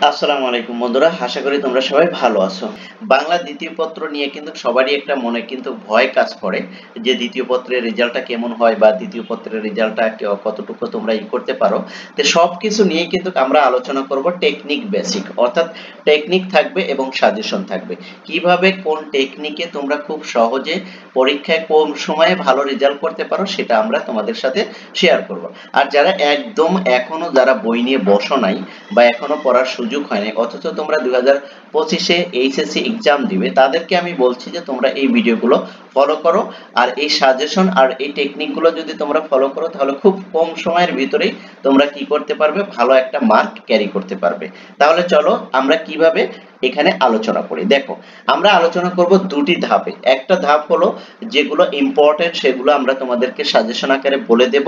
আসসালামু আলাইকুম বন্ধুরা, আশা করি তোমরা সবাই ভালো আছো। বাংলা দ্বিতীয় পত্র নিয়ে কিন্তু সবারই একটা মনে কিন্তু ভয় কাজ করে যে দ্বিতীয় পত্রের রেজাল্টটা কেমন হয় বা দ্বিতীয় পত্রের রেজাল্টটা কতটুকু তোমরা করতে পারো। তো সবকিছু নিয়ে কিন্তু আমরা আলোচনা করব টেকনিক বেসিক, অর্থাৎ টেকনিক থাকবে এবং সাজেশন থাকবে। কিভাবে কোন টেকনিকে তোমরা খুব সহজে পরীক্ষায় কম সময়ে ভালো রেজাল্ট করতে পারো সেটা আমরা তোমাদের সাথে শেয়ার করব। আর যারা একদম এখনো যারা বই নিয়ে বসো নাই বা এখনো পড়ার সুযোগ হয়নি, অথচ তোমরা 2025-এ এইচএসসি এক্সাম দিবে, তাদেরকে আমি বলছি যে তোমরা এই ভিডিওগুলো ফলো করো। আর এই সাজেশন আর এই টেকনিকগুলো যদি তোমরা ফলো করো তাহলে খুব কম সময়ের ভিতরেই তোমরা কি করতে পারবে, ভালো একটা মার্ক ক্যারি করতে পারবে। তাহলে চলো আমরা কিভাবে এখানে আলোচনা করি। দেখো, আমরা আলোচনা করব দুটি ধাপে। একটা ধাপ হলো যেগুলো ইম্পর্টেন্ট সেগুলো আমরা তোমাদেরকে সাজেশন আকারে বলে দেব,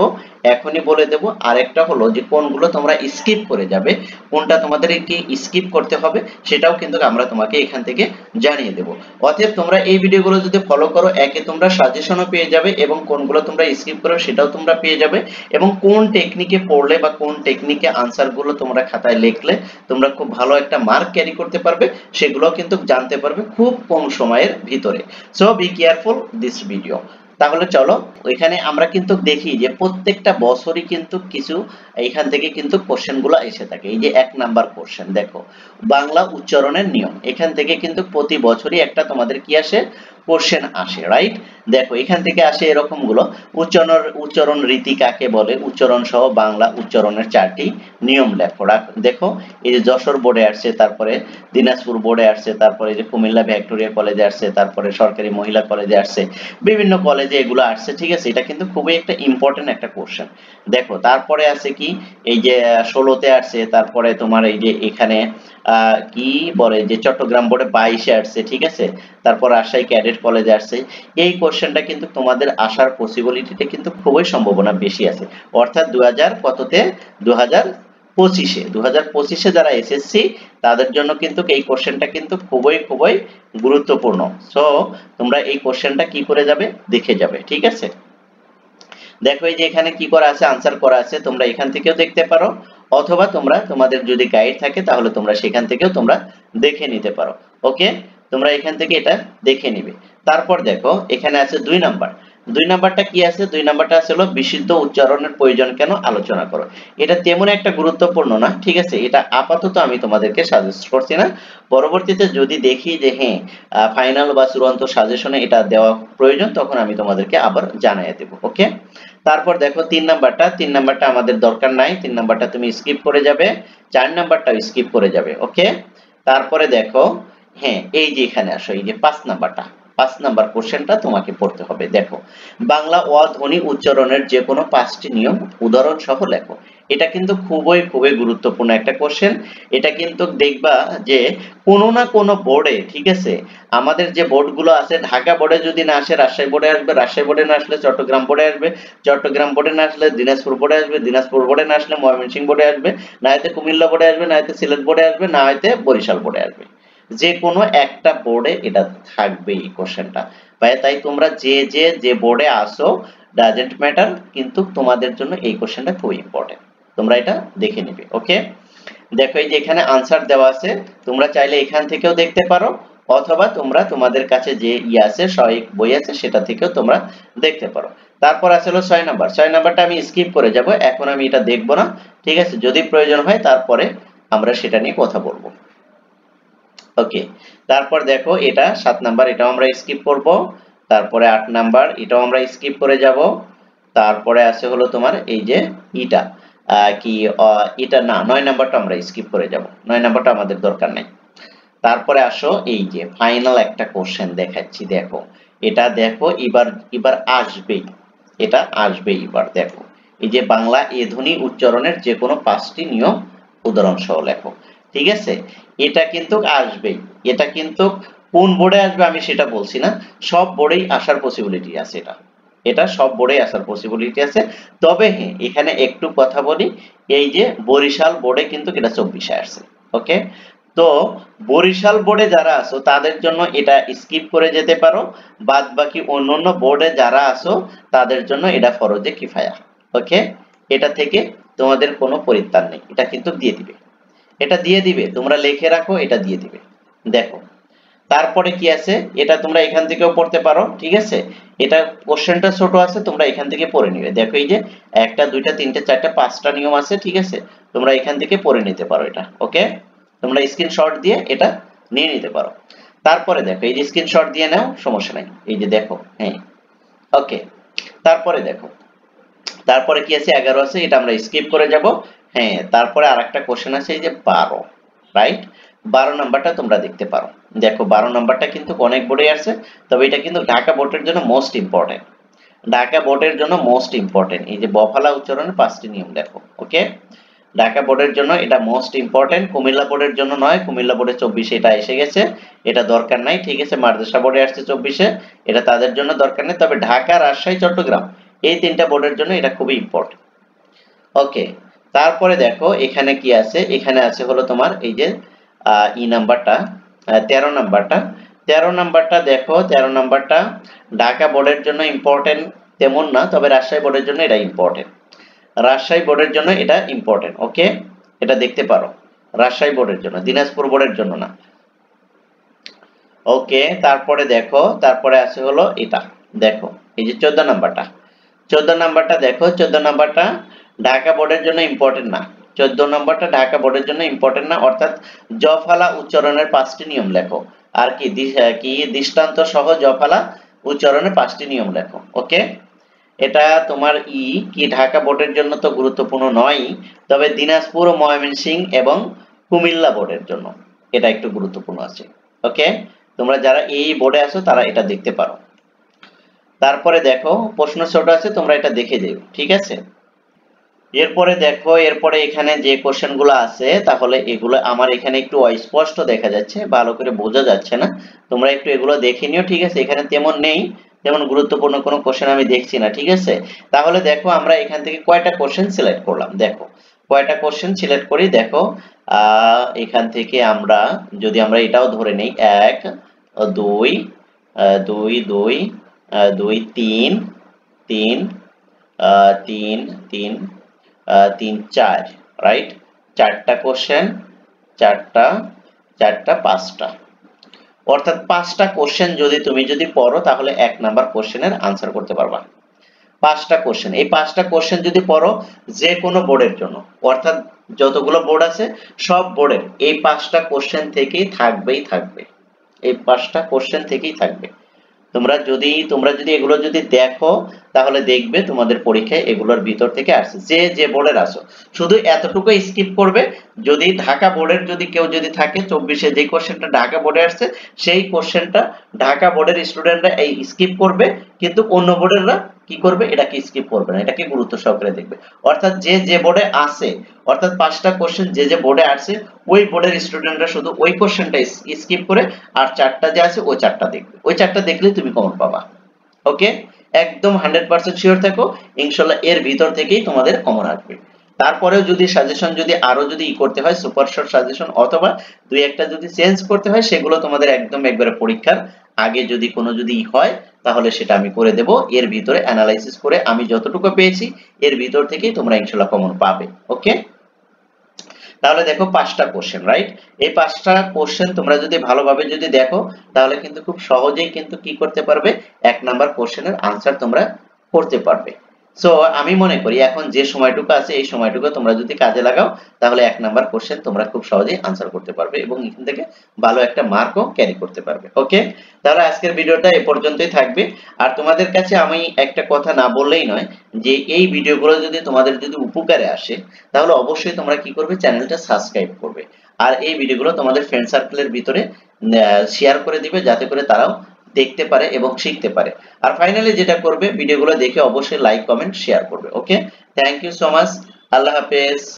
এখনই বলে দেব। আরেকটা হলো যে কোনগুলো তোমরা স্কিপ করে যাবে, কোনটা তোমাদেরকে স্কিপ করতে হবে সেটাও কিন্তু আমরা তোমাকে এখান থেকে জানিয়ে দেব। অতএব তোমরা এই ভিডিওগুলো যদি ফলো করো, একে তোমরা সাজেশনও পেয়ে যাবে এবং কোনগুলো তোমরা স্কিপ করো সেটাও তোমরা পেয়ে যাবে, এবং কোন টেকনিকে পড়লে বা কোন টেকনিকে আনসারগুলো তোমরা খাতায় লিখলে তোমরা খুব ভালো একটা মার্ক ক্যারি করতে পারবে সেগুলো কিন্তু জানতে পারবে খুব কম সময়ের ভিতরে। So be careful this video. তাহলে চলো, ওইখানে আমরা কিন্তু দেখি যে প্রত্যেকটা বছরই কিন্তু কিছু এইখান থেকে কিন্তু কোশ্চেন গুলো এসে থাকে। এই যে 1 নাম্বার কোশ্চেন দেখো, বাংলা উচ্চারণের নিয়ম, এখান থেকে কিন্তু প্রতি বছরই একটা তোমাদের কি আসে, কোশ্চেন আসে, রাইট? দেখো এখান থেকে আসে এরকম গুলো, উচ্চারণ রীতি কাকে বলে, উচ্চারণ সহ বাংলা উচ্চারণের 4টি নিয়ম লেখো। দেখো এই যে যশোর বোর্ডে আসছে, তারপরে দিনাজপুর বোর্ডে আসছে, তারপরে যে কুমিল্লা ভিক্টোরিয়া কলেজে আসছে, তারপরে সরকারি মহিলা কলেজে আসছে, বিভিন্ন কলেজে এগুলো আসছে, ঠিক আছে? এটা কিন্তু খুবই একটা ইম্পর্টেন্ট একটা কোশ্চেন। দেখো তারপরে আছে কি, এই যে 16তে আসছে, তারপরে তোমার এই যে এখানে কি বলে যে চট্টগ্রাম বোর্ডে 22-এ আসছে, ঠিক আছে? তারপর রাজশাহী ক্যাডেট কলেজে আসছে। এই কোশ্চেনটা কিন্তু তোমাদের আসার পসিবিলিটিটা কিন্তু খুবই সম্ভাবনা বেশি আছে, অর্থাৎ 2000 কততে, 2025-এ যারা এসএসসি তাদের জন্য কিন্তু এই কোশ্চেনটা কিন্তু খুবই খুবই গুরুত্বপূর্ণ। সো তোমরা এই কোশ্চেনটা কি করে যাবে, দেখে যাবে, ঠিক আছে? দেখো এই যে এখানে কি করা আছে, আনসার করা আছে, তোমরা এখান থেকেও দেখতে পারো, অথবা তোমরা তোমাদের যদি গাইড থাকে তাহলে তোমরা সেখান থেকেও তোমরা দেখে নিতে পারো। ওকে, তোমরা এখান থেকে এটা দেখে নিবে। তারপর দেখো এখানে আছে 2 নাম্বার। 2 নাম্বারটা কি আছে, 2 নাম্বারটা আছে হলো বিশুদ্ধ উচ্চারণের প্রয়োজন কেন, আলোচনা করো। এটা তেমন একটা গুরুত্বপূর্ণ না, ঠিক আছে? এটা আপাতত আমি তোমাদেরকে সাজেস্ট করছি না, পরবর্তীতে যদি দেখি যে হ্যাঁ ফাইনাল বা চূড়ান্ত সাজেশনে এটা দেওয়া প্রয়োজন তখন আমি তোমাদেরকে আবার জানিয়ে দেব। ওকে, তারপর দেখো 3 নাম্বারটা আমাদের দরকার নাই, 3 নাম্বারটা তুমি স্কিপ করে যাবে, 4 নাম্বারটাও স্কিপ করে যাবে। ওকে, তারপরে দেখো হ্যাঁ এই যে এখানে আসো, এই যে 5 নাম্বারটা, 5 নাম্বার কোশ্চেনটা তোমাকে পড়তে হবে। দেখো, বাংলা অধ্বনি উচ্চারণের যে কোনো 5টি নিয়ম উদাহরণ সহ লেখো। এটা কিন্তু খুবই খুবই গুরুত্বপূর্ণ একটা কোশ্চেন। এটা কিন্তু দেখবা যে কোনো না কোনো বোর্ডে, ঠিক আছে, আমাদের যে বোর্ডগুলো আছে, ঢাকা বোর্ডে যদি না আসে রাজশাহী বোর্ডে আসবে, রাজশাহী বোর্ডে না আসলে চট্টগ্রাম বোর্ডে আসবে, চট্টগ্রাম বোর্ডে না আসলে দিনাজপুর বোর্ডে আসবে, দিনাজপুর বোর্ডে না আসলে ময়মনসিংহ বোর্ডে আসবে, না হয়তো কুমিল্লা বোর্ডে আসবে, না হয়তো সিলেট বোর্ডে আসবে, না হয়তো বরিশাল বোর্ডে আসবে। যে কোনো একটা বোর্ডে এটা থাকবে এই কোশ্চেনটা। তাই তোমরা যে বোর্ডে আসো ডাজেন্ট ম্যাটার, কিন্তু তোমাদের জন্য এই কোশ্চেনটা খুব ইম্পর্টেন্ট, তোমরা এটা দেখে নিবে। ওকে, দেখো এই যে এখানে আনসার দেওয়া আছে, তোমরা চাইলে এখান থেকেও দেখতে পারো, অথবা তোমরা তোমাদের কাছে যে আছে সহায়ক বই আছে সেটা থেকেও তোমরা দেখতে পারো। তারপর আছে হলো 6 নাম্বার। 6 নাম্বারটা আমি স্কিপ করে যাব, এখন আমি এটা দেখব না, ঠিক আছে? যদি প্রয়োজন হয় তারপরে আমরা সেটা নিয়ে কথা বলবো। ওকে, তারপর দেখো এটা 7 নাম্বার, এটাও আমরা স্কিপ করব। তারপরে 8 নাম্বার, এটাও আমরা স্কিপ করে যাব। তারপরে আছে হলো তোমার এই যে এটা কি এটা না, 9 নাম্বারটা আমরা স্কিপ করে যাব, 9 নাম্বারটা আমাদের দরকার নাই। তারপরে আসো এই যে ফাইনাল একটা কোশ্চেন দেখাচ্ছি, দেখো এটা দেখো, এবার এবার আসবেই, এটা আসবেই এবার। দেখো এই যে বাংলা এ ধ্বনি উচ্চারণের যে কোনো 5টি নিয়ম উদাহরণ সহ লেখো, ঠিক আছে? এটা কিন্তু আসবেই, এটা কিন্তু কোন বোর্ডে আসবে আমি সেটা বলছি না, সব বোর্ডেই আসার পসিবিলিটি আছে, এটা এটা সব বোর্ডে আসার পসিবিলিটি আছে। তবে হ্যাঁ এখানে একটু কথা বলি, এই যে বরিশাল বোর্ডে কিন্তু এটা 24-এ আসছে। ওকে, তো বরিশাল বোর্ডে যারা আছো তাদের জন্য এটা স্কিপ করে যেতে পারো, বাদ বাকি অন্যান্য বোর্ডে যারা আছো তাদের জন্য এটা ফরজে কিফায়া। ওকে, এটা থেকে তোমাদের কোনো পরিত্রাণ নেই, এটা কিন্তু দিয়ে দিবে। এটা দিয়ে দিবে, তোমরা লিখে রাখো, এটা দিয়ে দিবে। দেখো তারপরে কি আছে, এটা তোমরা এখান থেকেও পড়তে পারো, ঠিক আছে। এটা কোশ্চেনটা ছোট আছে, তোমরা এখান থেকে পড়ে নিবে। দেখো এই যে একটা দুইটা তিনটা চারটা পাঁচটা নিয়ম আছে, ঠিক আছে, তোমরা এখান থেকে পড়ে নিতে পারো এটা। ওকে, তোমরা স্ক্রিনশট দিয়ে এটা নিয়ে নিতে পারো। তারপরে দেখো এই যে স্ক্রিনশট দিয়ে নাও, সমস্যা নাই। এই যে দেখো, হ্যাঁ ওকে। তারপরে দেখো, তারপরে কি আছে 11 আছে, এটা আমরা স্কিপ করে যাব। হ্যাঁ, তারপরে আরেকটা কোশ্চেন আছে এই যে 12, রাইট। 12 নাম্বারটা তোমরা দেখতে পারো। দেখো 12 নাম্বারটা কিন্তু অনেক বোর্ডে আছে, তবে এটা কিন্তু ঢাকা বোর্ডের জন্য মোস্ট ইম্পর্টেন্ট। ঢাকা বোর্ডের জন্য মোস্ট ইম্পর্টেন্ট এই যে বফালা উচ্চারণের 5টি নিয়ম দেখো। ওকে, ঢাকা বোর্ডের জন্য এটা মোস্ট ইম্পর্টেন্ট, কুমিল্লা বোর্ডের জন্য নয়, কুমিল্লা বোর্ডে 24 এটা এসে গেছে, এটা দরকার নাই, ঠিক আছে। মাদ্রাসা বোর্ডে আসছে 24-এ, এটা তাদের জন্য দরকার নেই, তবে ঢাকা, রাজশাহী, চট্টগ্রাম এই তিনটা বোর্ডের জন্য এটা খুবই ইম্পর্টেন্ট। ওকে, তারপরে দেখো এখানে কি আছে, এখানে আছে হলো তোমার এই যে ই নাম্বারটা 13 নাম্বারটা। 13 নাম্বারটা দেখো, 13 নাম্বারটা ঢাকা বোর্ডের জন্য ইম্পর্টেন্ট তেমন না, তবে রাজশাহী বোর্ডের জন্য এটা ইম্পর্টেন্ট। রাজশাহী বোর্ডের জন্য এটা ইম্পর্টেন্ট। ওকে, এটা দেখতে পারো, রাজশাহী বোর্ডের জন্য, দিনাজপুর বোর্ডের জন্য না। ওকে, তারপরে দেখো, তারপরে আছে হলো এটা, দেখো এই যে 14 নাম্বারটা। 14 নাম্বারটা দেখো, 14 নাম্বারটা ঢাকা বোর্ডের জন্য ইম্পর্টেন্ট না। 14 নাম্বারটা ঢাকা বোর্ডের জন্য ইম্পর্টেন্ট না, অর্থাৎ জফালা উচ্চারণের 5টি নিয়ম লেখো। আর কি কি দৃষ্টান্ত সহ জফালা উচ্চারণের 5টি নিয়ম লেখো। ওকে, এটা তোমার কি ঢাকা বোর্ডের জন্য তো গুরুত্বপূর্ণ নয়, তবে দিনাজপুর, ময়মনসিংহ এবং কুমিল্লা বোর্ডের জন্য এটা একটু গুরুত্বপূর্ণ আছে। ওকে, তোমরা যারা এই বোর্ডে আছো তারা এটা দেখতে পারো। তারপরে দেখো প্রশ্ন ছোট আছে, তোমরা এটা দেখে যাও, ঠিক আছে। এরপরে দেখো, এরপরে এখানে যে কোশ্চেনগুলো আছে, তাহলে এগুলো আমার এখানে একটু অস্পষ্ট দেখা যাচ্ছে, ভালো করে বোঝা যাচ্ছে না, তোমরা একটু এগুলো দেখে নিও, ঠিক আছে। এখানে তেমন নেই, তেমন গুরুত্বপূর্ণ কোনো কোশ্চেন আমি দেখছি না, ঠিক আছে। তাহলে দেখো আমরা এখান থেকে কয়টা কোশ্চেন সিলেক্ট করলাম, দেখো কয়টা কোশ্চেন সিলেক্ট করি। দেখো এখান থেকে আমরা যদি আমরা এটাও ধরে নেই 1 2 2 2 2 3 3 3 3 3 4, রাইট। চারটা কোশ্চেন, চারটা চারটা 5টা, অর্থাৎ 5টা কোশ্চেন যদি তুমি পড়ো তাহলে 1 নাম্বার কোশ্চেনের আনসার করতে পারবা। 5টা কোশ্চেন, এই 5টা কোশ্চেন যদি পড়ো যে কোনো বোর্ডের জন্য, অর্থাৎ যতগুলো বোর্ড আছে সব বোর্ডের এই 5টা কোশ্চেন থেকেই থাকবে, এই 5টা কোশ্চেন থেকেই থাকবে। তোমরা যদি এগুলো যদি দেখো তাহলে দেখবে তোমাদের পরীক্ষায় এগুলোর ভিতর থেকে আসছে, যে বোর্ডের আসো। শুধু এতটুকু স্কিপ করবে, যদি ঢাকা বোর্ডের কেউ যদি থাকে 24-এ যে কোশ্চেনটা ঢাকা বোর্ডে আসছে সেই কোশ্চেনটা ঢাকা বোর্ডের স্টুডেন্টরা এই স্কিপ করবে, কিন্তু অন্য বোর্ডেররা কি করবে, এটাকে স্কিপ করবে না, এটাকে গুরুত্ব সহকারে দেখবে। অর্থাৎ যে বোর্ডে আছে, অর্থাৎ 5টা কোশ্চেন যে বোর্ডে আছে ওই বোর্ডের স্টুডেন্টরা শুধু ওই কোশ্চেনটা স্কিপ করে আর 4টা যে আছে ওই 4টা দেখবে, ওই 4টা দেখলে তুমি কমন পাবা। ওকে, একদম 100% শিওর থাকো, ইনশাআল্লাহ এর ভিতর থেকেই তোমাদের কমন আসবে। তারপরেও যদি সাজেশন আরো করতে হয়, সুপার শর্ট সাজেশন অথবা দুই একটা যদি চেঞ্জ করতে হয়, সেগুলো তোমাদের একদম একবারে পরীক্ষার আগে কোনো হয় তাহলে সেটা আমি করে দেব। এর ভিতরে অ্যানালাইসিস করে আমি যতটুকু পেয়েছি এর ভিতর থেকেই তোমরা ইনশাআল্লাহ কমন পাবে। ওকে, তাহলে দেখো 5টা কোশ্চেন, রাইট। এই 5টা কোশ্চেন তোমরা যদি ভালোভাবে দেখো তাহলে কিন্তু খুব সহজেই কিন্তু কি করতে পারবে, 1 নাম্বার কোশ্চেনের আনসার তোমরা করতে পারবে। সো আমি মনে করি এখন যে সময়টুকু আছে এই সময়টুকু তোমরা যদি কাজে লাগাও তাহলে 1 নাম্বার কোশ্চেন তোমরা খুব সহজেই আনসার করতে পারবে এবং এখান থেকে ভালো একটা মার্কও ক্যারি করতে পারবে। ওকে, তাহলে আজকের ভিডিওটা এই পর্যন্তই থাকবে। আর তোমাদের কাছে আমি একটা কথা না বললেই নয়, যে এই ভিডিওগুলো যদি তোমাদের উপকারে আসে তাহলে অবশ্যই তোমরা কি করবে, চ্যানেলটা সাবস্ক্রাইব করবে আর এই ভিডিওগুলো তোমাদের ফ্রেন্ড সার্কেলের ভিতরে শেয়ার করে দিবে, যাতে করে তারাও দেখতে পারে এবং শিখতে পারে। আর ফাইনালি যেটা করবে, ভিডিওগুলো দেখে অবশ্যই লাইক, কমেন্ট, শেয়ার করবে। ওকে, থ্যাংক ইউ সো মাচ, আল্লাহ হাফেজ।